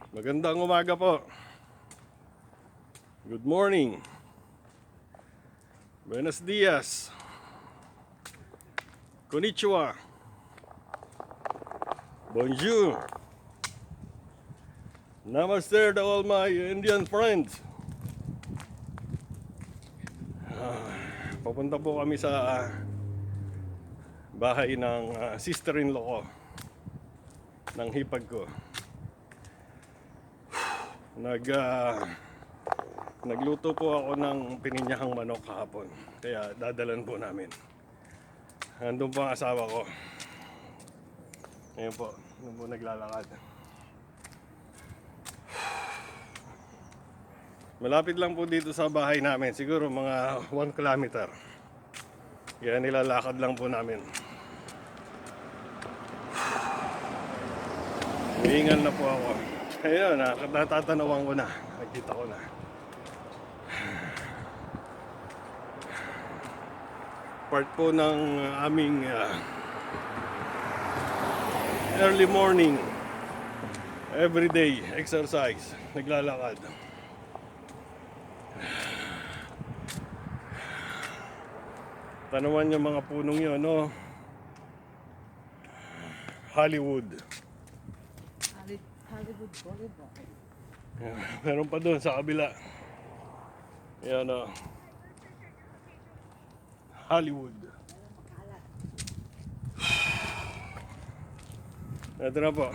Magandang umaga po. Good morning. Buenos dias. Konnichiwa. Bonjour. Namaste to all my Indian friends. Papunta po kami sa bahay ng sister-in-law ko, ng hipag ko. Nagluto po ako ng pininyahang manok kahapon. Kaya dadalan po namin. Nandun po ang asawa ko. Ngayon po, nandun po naglalakad. Malapit lang po dito sa bahay namin. Siguro mga 1 kilometer. Kaya nilalakad lang po namin. Hihingal na po ako. Ayun, natatanawan ko na. Nakikita ko na. Part po ng aming early morning, everyday exercise. Naglalakad. Tanawan yung mga punong yun, no? Hollywood. Hollywood Boulevard. Meron pa doon sa kabila. Yan, Hollywood. Ito na po.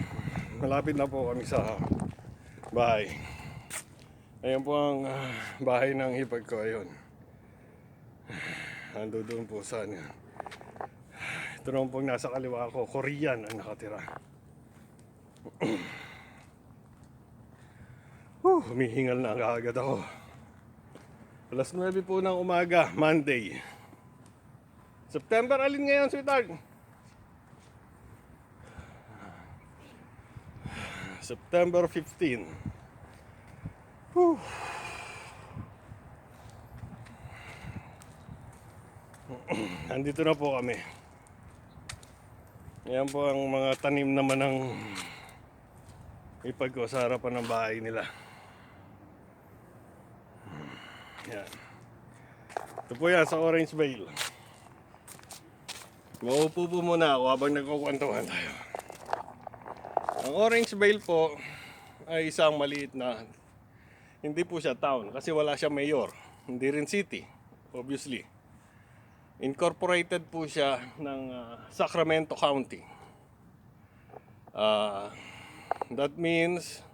Malapit na po kami sa bahay. Ayan po ang bahay ng hipag ko. Ayun. Ando doon po sa ano. Ito naman pong nasa kaliwa ko. Korean ang nakatira. Humihingal na agad ako. Alas 9 po ng umaga, Monday. September, alin ngayon, sweetheart? September 15. Whew. Andito na po kami. Yan po ang mga tanim naman ng ipag ko sa harapan ng bahay nila. Yan. Ito po yan sa Orange Vale. Maupo po muna ako habang nagkukwentuhan tayo. Ang Orange Vale po ay isang maliit na, hindi po siya town kasi wala siya mayor. Hindi rin city, obviously. Incorporated po siya ng Sacramento County. That means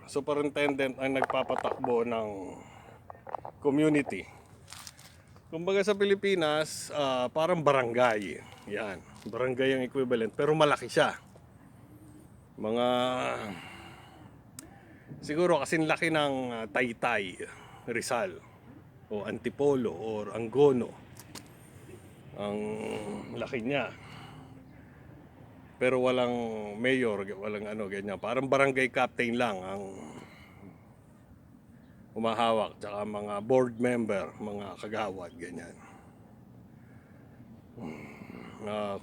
superintendent ang nagpapatakbo ng community. Kumbaga sa Pilipinas, parang barangay. Yan, barangay ang equivalent, pero malaki siya. Mga siguro kasing laki ng Taytay, Rizal, o Antipolo, or Angono. Ang laki niya. Pero walang mayor, walang ganyan. Parang barangay captain lang ang humahawak, tsaka mga board member, mga kagawad, ganyan.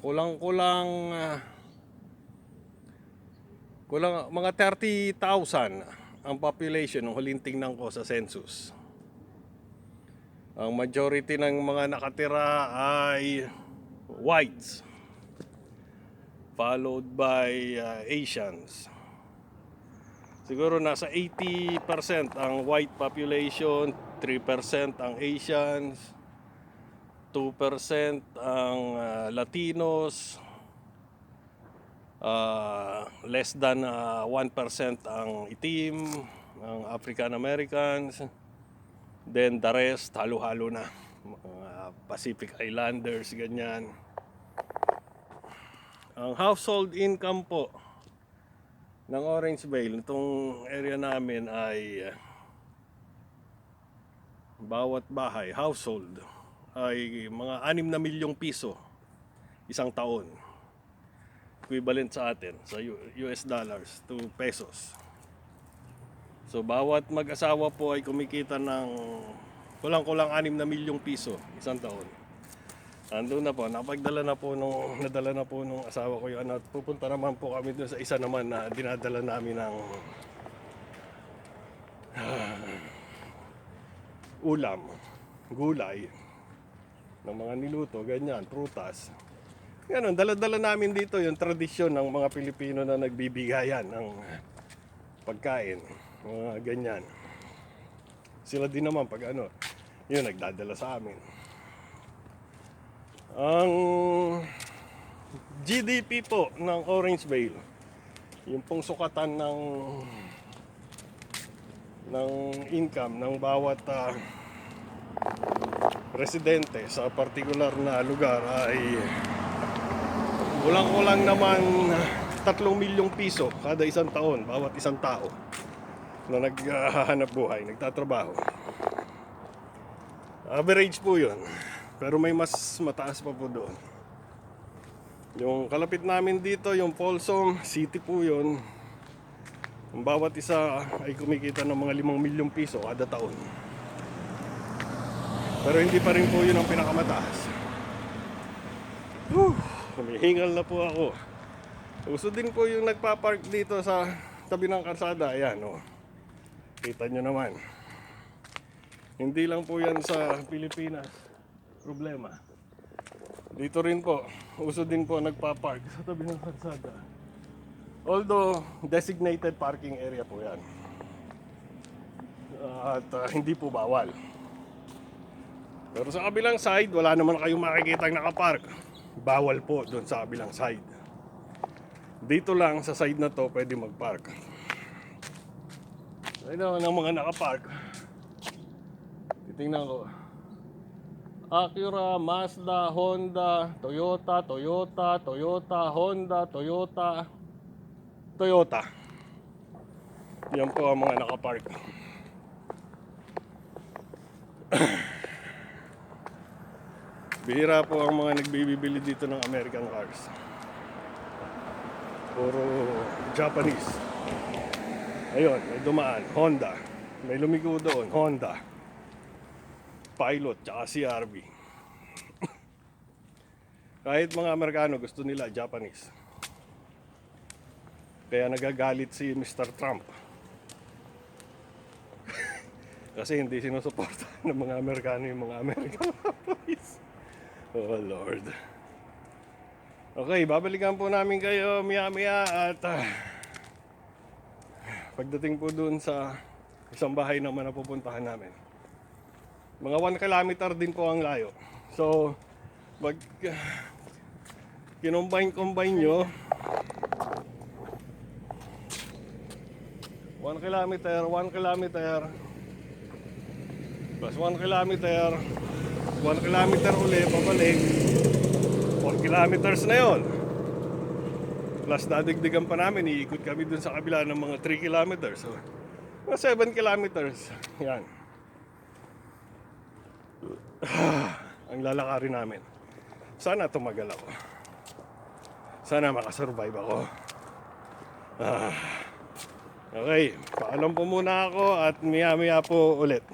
Kulang mga 30,000 ang population ng huling tingnan ko sa census. Ang majority ng mga nakatira ay whites, followed by Asians. Siguro nasa 80% ang white population, 3% ang Asians, 2% ang Latinos, less than 1% ang itim, ang African Americans, then the rest halo-halo na, mga Pacific Islanders, ganyan. Ang household income po ng Orange Vale, itong area namin, ay bawat bahay, household, ay mga 6 na milyong piso isang taon. Equivalent sa atin, sa US dollars to pesos. So bawat mag-asawa po ay kumikita ng kulang-kulang 6 na milyong piso isang taon. Andun na po, nadala na po nung asawa ko yung anak. Pupunta naman po kami doon sa isa naman na dinadala namin ng ulam, gulay, ng mga niluto, ganyan, prutas. Ganun, dala-dala namin dito yung tradisyon ng mga Pilipino na nagbibigayan ng pagkain, mga ganyan. Sila din naman pag ano, yun, nagdadala sa amin. Ang GDP po ng Orangevale, yung pong sukatan ng income ng bawat residente sa particular na lugar ay kulang-kulang naman 3 milyong piso kada isang taon, bawat isang tao na naghahanap buhay, nagtatrabaho. Average po yun, pero may mas mataas pa po doon. Yung kalapit namin dito, yung Folsom City po yun, ang bawat isa ay kumikita ng mga 5 milyong piso kada taon. Pero hindi pa rin po yun ang pinakamataas. Humihingal na po ako. Uso din po yung nagpapark dito sa tabi ng kalsada. Ayan, oh. Kita nyo naman. Hindi lang po yan sa Pilipinas problema. Dito rin po, uso din po nagpapark sa tabi ng kalsada. Although, designated parking area po yan. At hindi po bawal. Pero sa kabilang side, wala naman kayong makikita nakapark. Bawal po doon sa kabilang side. Dito lang sa side na to pwede magpark. Ayun ang mga nakapark. Titingnan ko. Acura, Mazda, Honda, Toyota, Honda, Toyota. Yan po ang mga nakapark. Bihira po ang mga nagbibili dito ng American cars. Puro Japanese. Ayun, may dumaan, Honda. May lumigo doon, Honda. Pilot, tsaka CRV. Kahit mga Amerikano gusto nila Japanese. Kaya nagagalit si Mr. Trump. Kasi hindi sinusuporta ng mga Amerikano yung mga American police. Oh Lord. Okay, babalikan po namin kayo maya-maya at pagdating po dun sa isang bahay naman na pupuntahan namin. Mga 1 kilometer din po ang layo. So, pag kinombine nyo, 1 kilometer, 1 kilometer, plus 1 kilometer, 1 kilometer ulit, pabalik, 4 kilometers na yon. Plus dadagdagan pa namin, iikot kami dun sa kabila ng mga 3 kilometers. So, mga 7 kilometers. Yan. Ang lalakarin namin. Sana tumagal ako. Sana makasurvive ako. Okay, paalam po muna ako at maya-maya po ulit.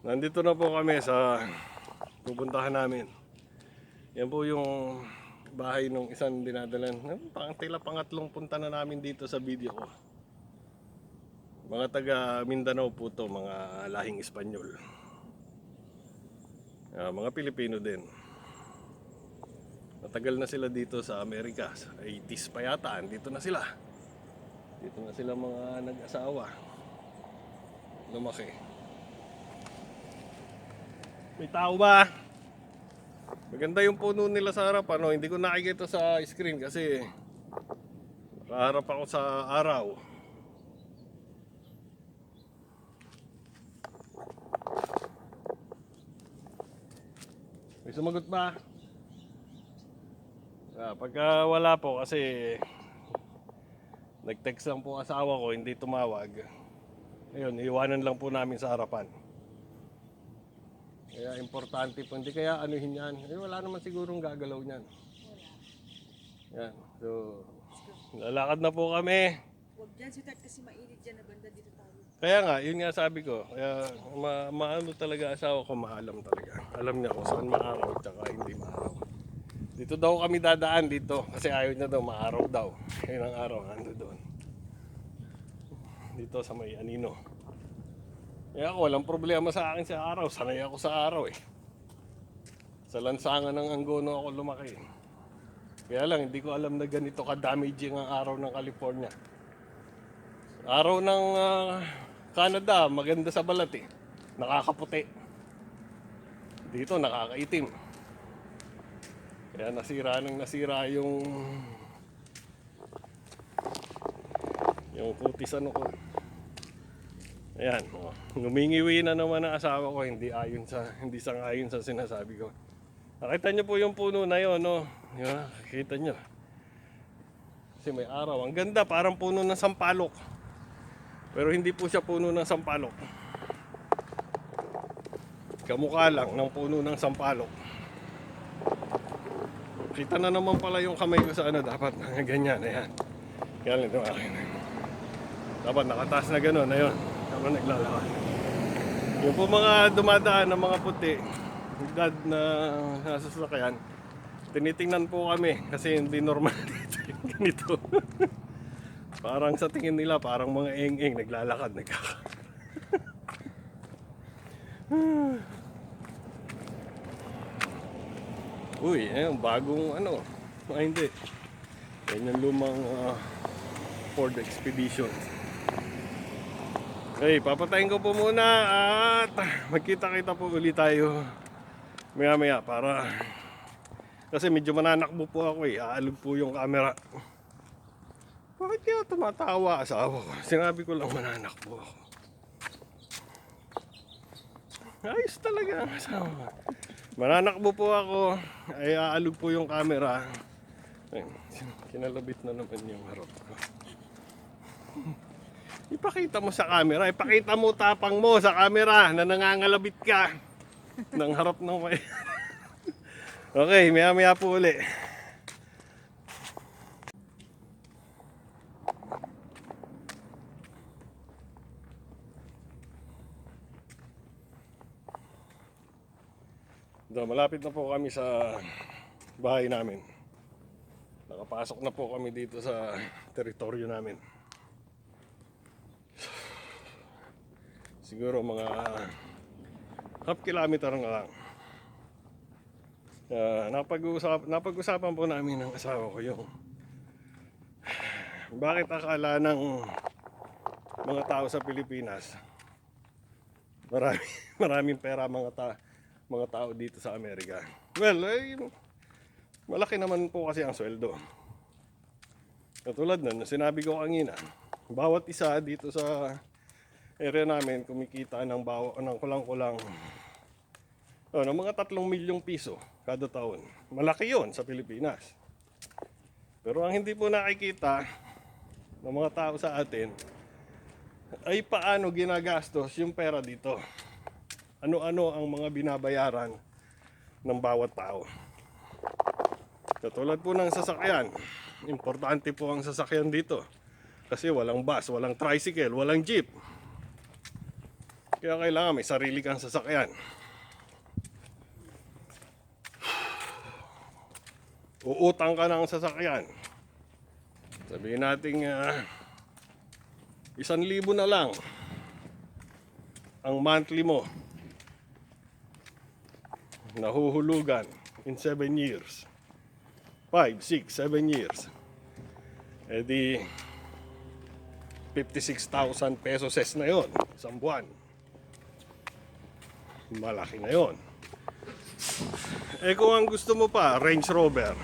Nandito na po kami sa pupuntahan namin. Yan po yung bahay ng isang dinadalan. Tila pangatlong punta na namin dito sa video ko. Mga taga Mindanao po to, mga lahing Espanyol. Mga Pilipino din. Matagal na sila dito sa Amerika. 80s pa yata, dito na sila. Dito na sila mga nag-asawa. Lumaki. May tao ba? Maganda yung puno nila sa harap. Hindi ko nakikita sa screen kasi nakaharap ako sa araw. May sumagot ba? Pagka wala po kasi nag-text lang po asawa ko, hindi tumawag. Ayun, iwanan lang po namin sa harapan. Kaya importante po, hindi kaya anuhin yan. Wala naman sigurong gagalaw niyan. Yan, so lalakad na po kami. Huwag dyan, sweetheart, kasi mainit dyan na banda dito tayo. Kaya nga, yun nga sabi ko, kaya maano talaga asawa ko, maalam talaga. Alam niya kung saan maaraw at saka hindi maaraw. Dito daw kami dadaan dito kasi ayaw niya daw maaraw daw. Yun ang araw, ando doon. Dito sa may Anino. Kaya ako, walang problema sa akin sa araw. Sanay ako sa araw eh. Sa lansangan ng Angono ako lumaki. Kaya lang, hindi ko alam na ganito ka-damaging ang araw ng California. Araw ng Canada, maganda sa balat eh. Nakakaputi. Dito, nakakaitim. Kaya nasira yung kutis ano ko. Ayan, oh. Ngumingiwi na naman ang asawa ko, hindi sang-ayon sa sinasabi ko. Nakita niyo po yung puno na yon, no? Yan, nakikita niyo. Kasi may araw. Ang ganda, parang puno ng sampalok. Pero hindi po siya puno ng sampalok. Kamukha lang ng puno ng sampalok. Kita na naman pala yung kamay ko sa ano, dapat ganyan, ayan. Kaya lang ito akin. Dapat nakataas na gano'n, ayun. Ako naglalakad. Yung po mga dumadaan ng mga puti, dad na nasa sasakyan, tinitingnan po kami kasi hindi normal dito yung ganito. Parang sa tingin nila, parang mga eng-eng naglalakad, Uy, ayun, bagong ano, hindi. Yan yung lumang Ford Expedition. Okay, papatayin ko po muna at magkita-kita po ulit tayo maya-maya para kasi medyo mananakbo po ako eh. Aalog po yung camera. Bakit kaya tumatawa asawa ko? Sinabi ko lang mananakbo ako. Ayos talaga ang asawa. Mananakbo po ako ay aalog po yung camera. Ayun, kinalabit na naman yung harap ko. Ipakita mo sa camera, ipakita mo tapang mo sa camera na nangangalabit ka ng harap ng may. Okay, maya po uli. Malapit na po kami sa bahay namin. Nakapasok na po kami dito sa teritoryo namin. Siguro mga half kilometer na lang. Napag-usapan po namin ng asawa ko yung bakit akala ng mga tao sa Pilipinas maraming pera mga tao dito sa Amerika. Well, malaki naman po kasi ang sweldo. Katulad nun, sinabi ko kanina, bawat isa dito sa area namin kumikita ng kulang-kulang ng mga 3 milyong piso kada taon. Malaki yon sa Pilipinas. Pero ang hindi po nakikita ng mga tao sa atin ay paano ginagastos yung pera dito. Ano-ano ang mga binabayaran ng bawat tao. Katulad po ng sasakyan. Importante po ang sasakyan dito. Kasi walang bus, walang tricycle, walang jeep. Kaya kailangan may sarili kang sasakyan. Uutang ka ng sasakyan. Sabihin natin 1,000 na lang ang monthly mo. Nahuhulugan in 7 years. 5, 6, 7 years. E di 56,000 pesos na yon isang buwan. Malaki na yon. Eh kung ang gusto mo pa, Range Rover,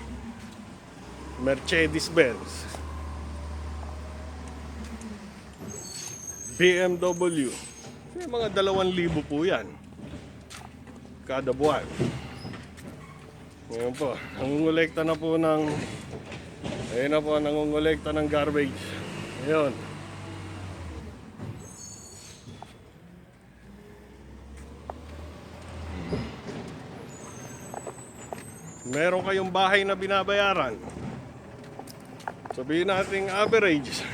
Mercedes-Benz, BMW, may mga 2,000 po yan kada buwan. Ngayon po, nangungulekta na po nangungulekta ng garbage. Ngayon. Meron kayong bahay na binabayaran. Sabihin natin average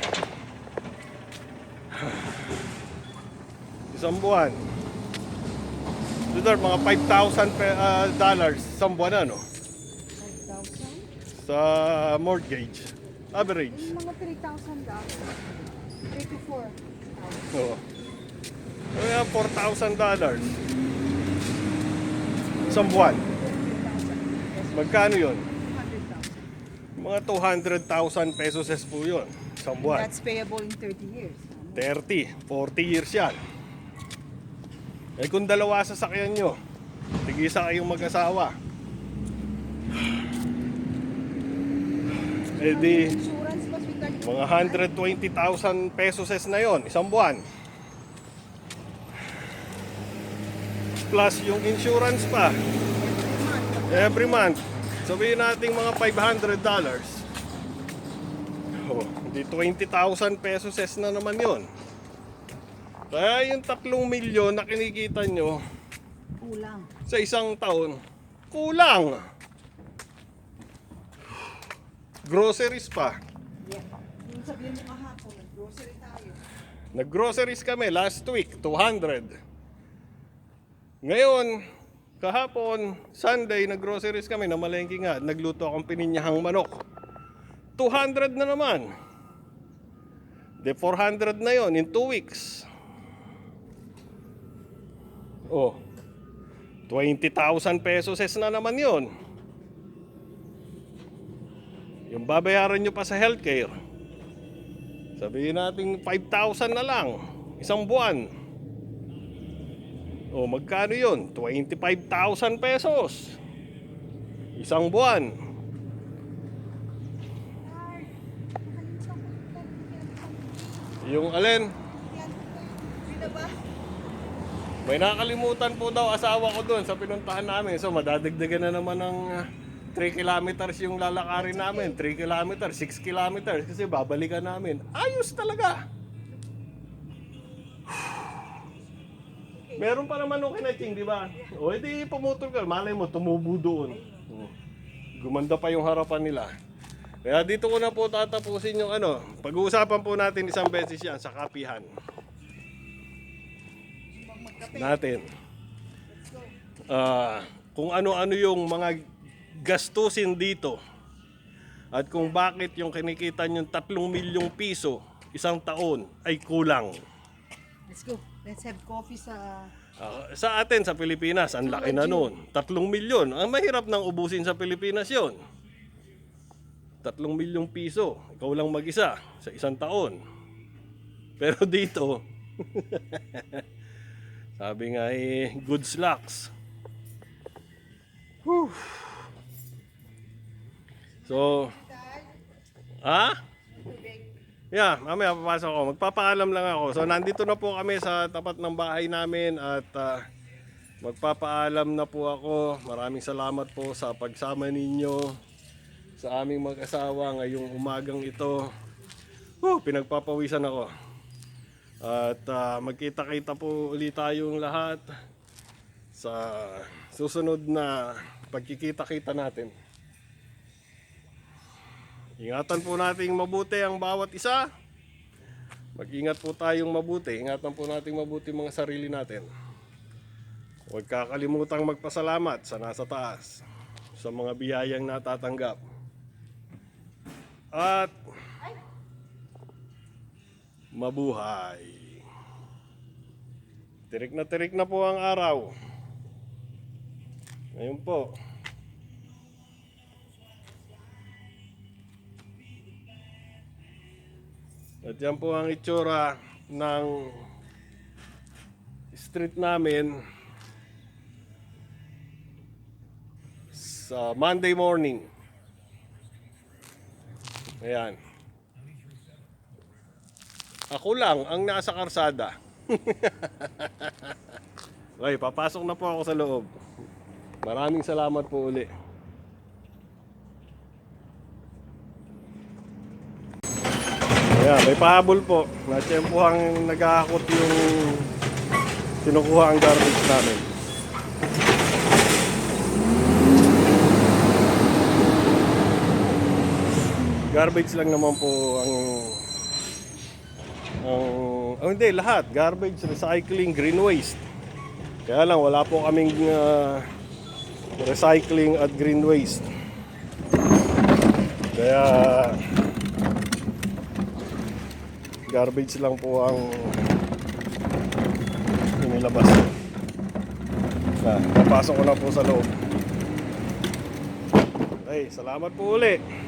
isang buwan. Dito, mga $5,000 isang buwan, ano? 5,000? Sa mortgage. Average. Yung mga $3,000. 3 to 4,000. Oo. Kaya $4,000 isang buwan. Magkano yun? 200,000. Mga 200,000 pesos po yun. Isang buwan. That's payable in 30 years. 30, 40 years yan. Eh kung dalawa sasakyan nyo, tig-isa kayong mag-asawa. Eh di, Insurance plus with that. mga 120,000 pesos na yon isang buwan. Plus yung insurance pa, every month. Sabihin natin mga $500. Oh, di 20,000 pesos na naman yon. Kaya yung 3 milyon na kinikita nyo Kulang. sa isang taon, kulang. Groceries pa. Yeah. Yung sabihin mo kahapon, grocery tayo. Nag-groceries kami last week, 200. Ngayon, kahapon, Sunday, nag-groceries kami, namalengke nga, nagluto akong pininyahang manok. 200 na naman. De 400 na yon in 2 weeks. Oh, 20,000 pesos na naman yon. Yung babayaran nyo pa sa healthcare, sabihin natin 5,000 na lang, isang buwan. O magkano yun? 25,000 pesos. Isang buwan. Yung alin? Sino ba? May nakalimutan po daw asawa ko doon sa pinuntahan namin. So madadagdagan na naman ng 3 kilometers yung lalakarin namin. 3 kilometers, 6 kilometers kasi babalikan namin. Ayos talaga. Meron pa naman nung kinaching, di ba? O edi pumutol ka. Malay mo, tumubo doon. Gumanda pa yung harapan nila. Kaya dito ko na po tatapusin yung ano. Pag-uusapan po natin isang beses yan sa kapihan natin. Kung ano-ano yung mga gastusin dito at kung bakit yung kinikita yung 3 milyong piso isang taon ay kulang. Let's go. Let's have coffee sa... Sa atin sa Pilipinas, ang laki na nun. 3 milyon. Ang mahirap nang ubusin sa Pilipinas yon. 3 milyong piso. Ikaw lang mag-isa sa isang taon. Pero dito, sabi nga good slacks. Whew. So, yeah, mamaya papasok ako. Magpapaalam lang ako. So, nandito na po kami sa tapat ng bahay namin at magpapaalam na po ako. Maraming salamat po sa pagsama ninyo sa aming mag-asawa ngayong umagang ito. Pinagpapawisan ako. At magkita-kita po ulit tayong lahat sa susunod na pagkikita-kita natin. Ingatan po nating mabuti ang bawat isa. Mag-ingat po tayong mabuti. Ingatan po nating mabuti mga sarili natin. Huwag kakalimutang magpasalamat sa nasa taas sa mga biyayang natatanggap. At mabuhay. Tirik na po ang araw. Ngayon po. At yan po ang itsura ng street namin sa Monday morning. Ayan. Ako lang ang nasa karsada. Okay, papasok na po ako sa loob. Maraming salamat po uli. Ayan, may pahabol po. Natsyempohang nag-aakot yung kinukuha ang garbage namin. Garbage lang naman po ang Oh, hindi, lahat. Garbage, recycling, green waste. Kaya lang, wala po kaming recycling at green waste. Kaya garbage lang po ang inilabas. Papasok ko na po sa loob. Ay, salamat po uli.